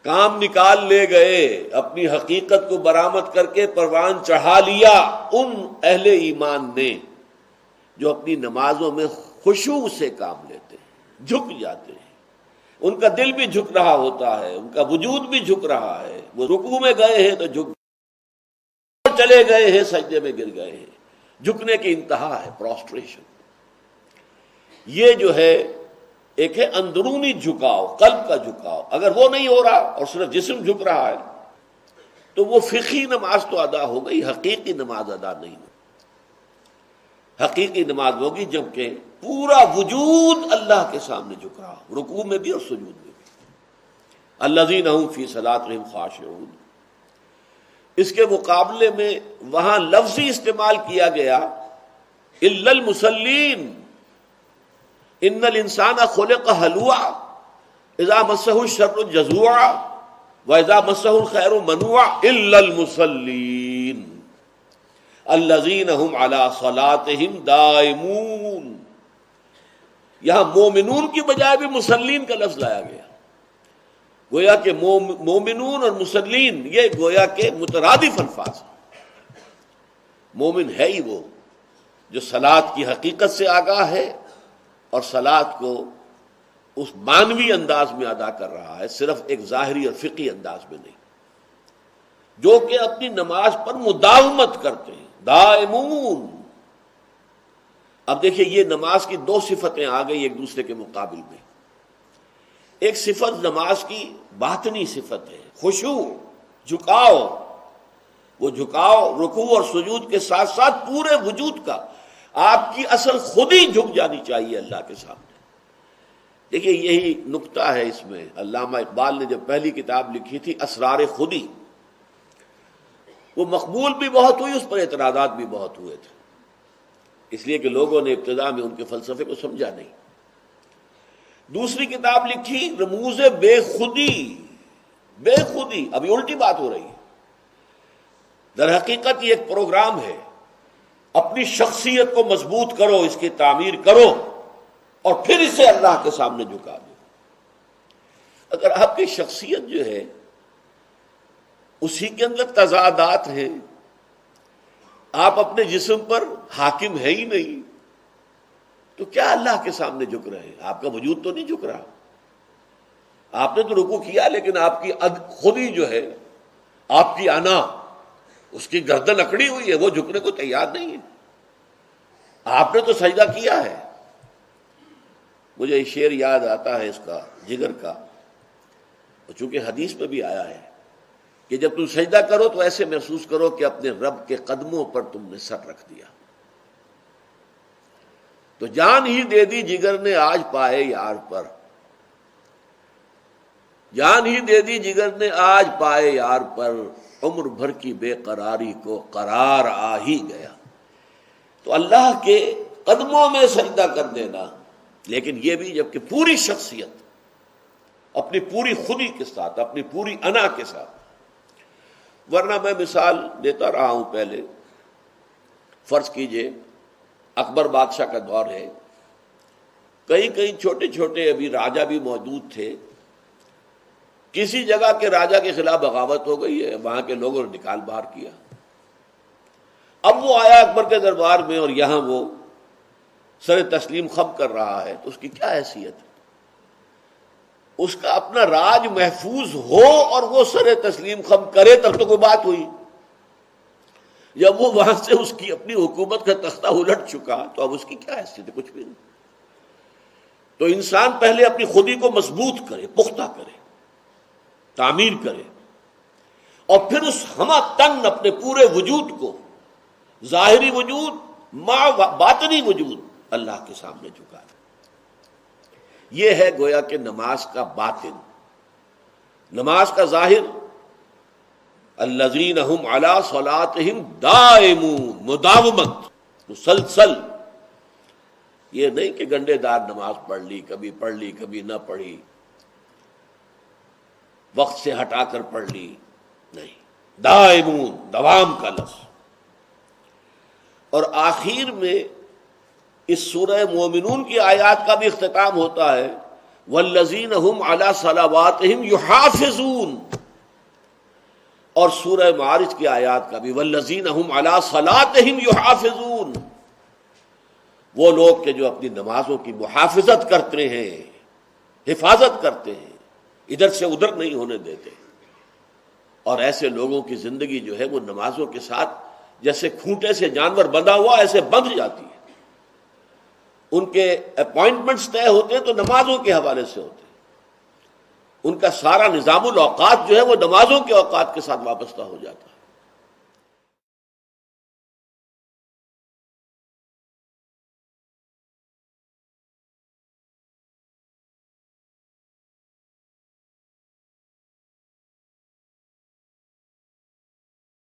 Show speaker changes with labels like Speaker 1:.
Speaker 1: کام نکال لے گئے، اپنی حقیقت کو برآمد کر کے پروان چڑھا لیا ان اہل ایمان نے جو اپنی نمازوں میں خشوع سے کام لیتے ہیں، جھک جاتے ہیں، ان کا دل بھی جھک رہا ہوتا ہے، ان کا وجود بھی جھک رہا ہے، وہ رکوع میں گئے ہیں تو جھک چلے گئے ہیں، سجدے میں گر گئے ہیں، جھکنے کی انتہا ہے، پروسٹریشن۔ یہ جو ہے ایک ہے اندرونی جھکاؤ، قلب کا جھکاؤ۔ اگر وہ نہیں ہو رہا اور صرف جسم جھک رہا ہے تو وہ فقہی نماز تو ادا ہو گئی، حقیقی نماز ادا نہیں ہوگی۔ حقیقی نماز ہوگی جبکہ پورا وجود اللہ کے سامنے جھک رہا ہو، رکوع میں بھی اور سجود میں بھی۔ الذین هم فی صلاتہم خاشعون۔ اس کے مقابلے میں وہاں لفظی استعمال کیا گیا الا المصلین، ان الانسان خلق ہلوعا اذا مسہ الشر جزوعا واذا مسہ الخیر منوعا الا المصلین الذین هم علی صلاتہم دائمون۔ یہاں مومنون کی بجائے بھی مسلین کا لفظ لایا گیا، گویا کہ مومنون اور مسلین یہ گویا کہ مترادف الفاظ ہیں۔ مومن ہے ہی وہ جو صلاۃ کی حقیقت سے آگاہ ہے اور صلاۃ کو اس معنوی انداز میں ادا کر رہا ہے، صرف ایک ظاہری اور فقہی انداز میں نہیں، جو کہ اپنی نماز پر مداومت کرتے ہیں، دائمون۔ اب دیکھیے یہ نماز کی دو صفتیں آ گئی ایک دوسرے کے مقابل میں۔ ایک صفت نماز کی باطنی صفت ہے، خشوع، جھکاؤ۔ وہ جھکاؤ رکوع اور سجود کے ساتھ ساتھ پورے وجود کا، آپ کی اصل خود ہی جھک جانی چاہیے اللہ کے سامنے۔ دیکھیے یہی نکتہ ہے اس میں۔ علامہ اقبال نے جب پہلی کتاب لکھی تھی اسرار خودی، وہ مقبول بھی بہت ہوئی، اس پر اعتراضات بھی بہت ہوئے تھے، اس لیے کہ لوگوں نے ابتدا میں ان کے فلسفے کو سمجھا نہیں۔ دوسری کتاب لکھی رموز بے خودی۔ بے خودی، ابھی الٹی بات ہو رہی ہے۔ در حقیقت یہ ایک پروگرام ہے، اپنی شخصیت کو مضبوط کرو، اس کی تعمیر کرو اور پھر اسے اللہ کے سامنے جھکا دو۔ اگر آپ کی شخصیت جو ہے اسی کے اندر تضادات ہیں، آپ اپنے جسم پر حاکم ہے ہی نہیں، تو کیا اللہ کے سامنے جھک رہے ہیں؟ آپ کا وجود تو نہیں جھک رہا۔ آپ نے تو رکوع کیا لیکن آپ کی خود ہی جو ہے، آپ کی انا، اس کی گردن اکڑی ہوئی ہے، وہ جھکنے کو تیار نہیں ہے۔ آپ نے تو سجدہ کیا ہے۔ مجھے یہ شعر یاد آتا ہے اس کا، جگر کا، چونکہ حدیث میں بھی آیا ہے کہ جب تم سجدہ کرو تو ایسے محسوس کرو کہ اپنے رب کے قدموں پر تم نے سر رکھ دیا۔ تو جان ہی دے دی جگر نے آج پائے یار پر، جان ہی دے دی جگر نے آج پائے یار پر، عمر بھر کی بے قراری کو قرار آ ہی گیا۔ تو اللہ کے قدموں میں سجدہ کر دینا، لیکن یہ بھی جب کہ پوری شخصیت، اپنی پوری خودی کے ساتھ، اپنی پوری انا کے ساتھ۔ ورنہ میں مثال دیتا رہا ہوں پہلے، فرض کیجئے اکبر بادشاہ کا دور ہے، کئی چھوٹے چھوٹے ابھی راجا بھی موجود تھے، کسی جگہ کے راجا کے خلاف بغاوت ہو گئی ہے، وہاں کے لوگوں نے نکال باہر کیا۔ اب وہ آیا اکبر کے دربار میں اور یہاں وہ سر تسلیم خم کر رہا ہے، تو اس کی کیا حیثیت ہے؟ اس کا اپنا راج محفوظ ہو اور وہ سر تسلیم خم کرے تب تو کوئی بات ہوئی۔ جب وہ وہاں سے اس کی اپنی حکومت کا تختہ الٹ چکا تو اب اس کی کیا حیثیت ہے؟ کچھ بھی نہیں۔ تو انسان پہلے اپنی خودی کو مضبوط کرے، پختہ کرے، تعمیر کرے، اور پھر اس ہمہ تن اپنے پورے وجود کو، ظاہری وجود مع باطنی وجود، اللہ کے سامنے جھکا دے۔ یہ ہے گویا کہ نماز کا باطن۔ نماز کا ظاہر الذین هم علی صلاتہم دائمون، مداومت، مسلسل۔ یہ نہیں کہ گنڈے دار نماز پڑھ لی، کبھی نہ پڑھی، وقت سے ہٹا کر پڑھ لی، نہیں، دائمون، دوام کا لفظ۔ اور آخر میں اس سورہ مومنون کی آیات کا بھی اختتام ہوتا ہے والذین هم علی صلواتہم یحافظون، اور سورہ معارج کی آیات کا بھی والذین هم علی صلاتہم یحافظون، وہ لوگ کہ جو اپنی نمازوں کی محافظت کرتے ہیں، حفاظت کرتے ہیں، ادھر سے ادھر نہیں ہونے دیتے. اور ایسے لوگوں کی زندگی جو ہے وہ نمازوں کے ساتھ جیسے کھوٹے سے جانور بندھا ہوا ایسے بندھ جاتی ہے. ان کے اپوائنٹمنٹس طے ہوتے ہیں تو نمازوں کے حوالے سے ہوتے ہیں. ان کا سارا نظام الاوقات جو ہے وہ نمازوں کے اوقات کے ساتھ وابستہ ہو جاتا ہے.